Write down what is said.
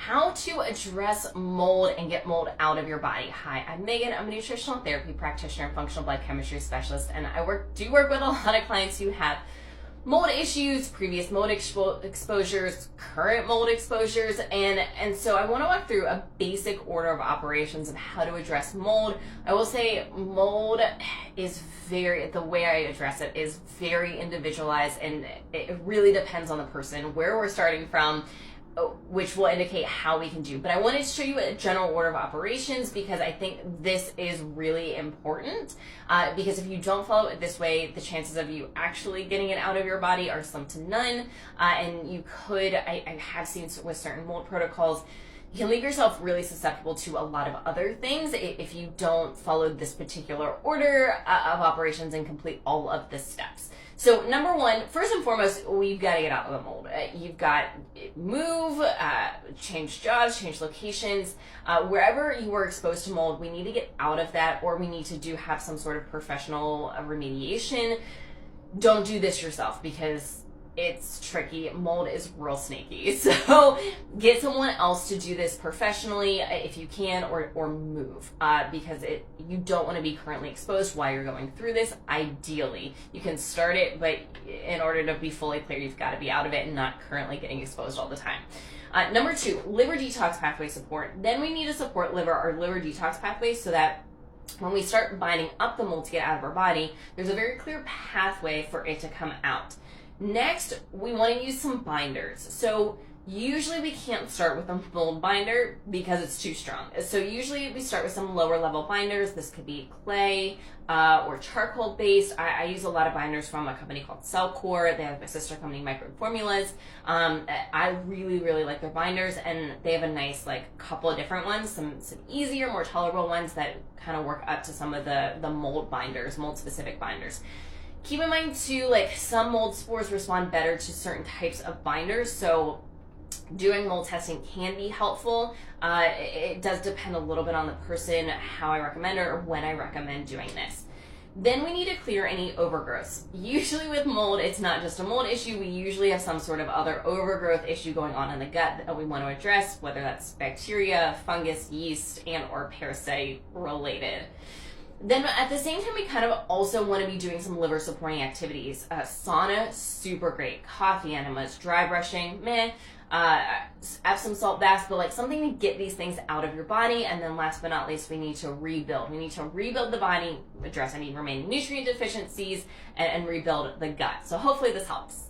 how to address mold and get mold out of your body. Hi, I'm Megan. I'm a nutritional therapy practitioner and functional blood chemistry specialist, and I do work with a lot of clients who have mold issues, previous mold exposures, current mold exposures, and so I want to walk through a basic order of operations of how to address mold. I will say mold is the way I address it is very individualized, and it really depends on the person, where we're starting from, which will indicate how we can do. But I wanted to show you a general order of operations because I think this is really important, because if you don't follow it this way, the chances of you actually getting it out of your body are slim to none, and you could, I have seen with certain mold protocols, you can leave yourself really susceptible to a lot of other things if you don't follow this particular order of operations and complete all of the steps. So number one, first and foremost, we've got to get out of the mold. You've got move, change jobs, change locations. Wherever you were exposed to mold, we need to get out of that, or we need to have some sort of professional remediation. Don't do this yourself because it's tricky. Mold is real snaky. So get someone else to do this professionally if you can, or move, because you don't want to be currently exposed while you're going through this. Ideally, you can start it, but in order to be fully clear, you've got to be out of it and not currently getting exposed all the time. Number two, liver detox pathway support. Then we need to support our liver detox pathway so that when we start binding up the mold to get out of our body, there's a very clear pathway for it to come out. Next, we want to use some binders. So usually we can't start with a mold binder because it's too strong. So usually we start with some lower level binders. This could be clay or charcoal based. I use a lot of binders from a company called Cellcore. They have a sister company, Microbe Formulas. I really, really like their binders, and they have a nice couple of different ones, some easier, more tolerable ones that kind of work up to some of the mold binders, mold specific binders. Keep in mind too, some mold spores respond better to certain types of binders, so doing mold testing can be helpful. It does depend a little bit on the person, how I recommend it, or when I recommend doing this. Then we need to clear any overgrowths. Usually with mold, it's not just a mold issue. We usually have some sort of other overgrowth issue going on in the gut that we want to address, whether that's bacteria, fungus, yeast, and or parasite related. Then at the same time, we kind of also want to be doing some liver supporting activities. Sauna, super great. Coffee enemas, dry brushing, meh. Epsom salt baths, but something to get these things out of your body. And then last but not least, we need to rebuild. We need to rebuild the body, address any remaining nutrient deficiencies, and rebuild the gut. So hopefully this helps.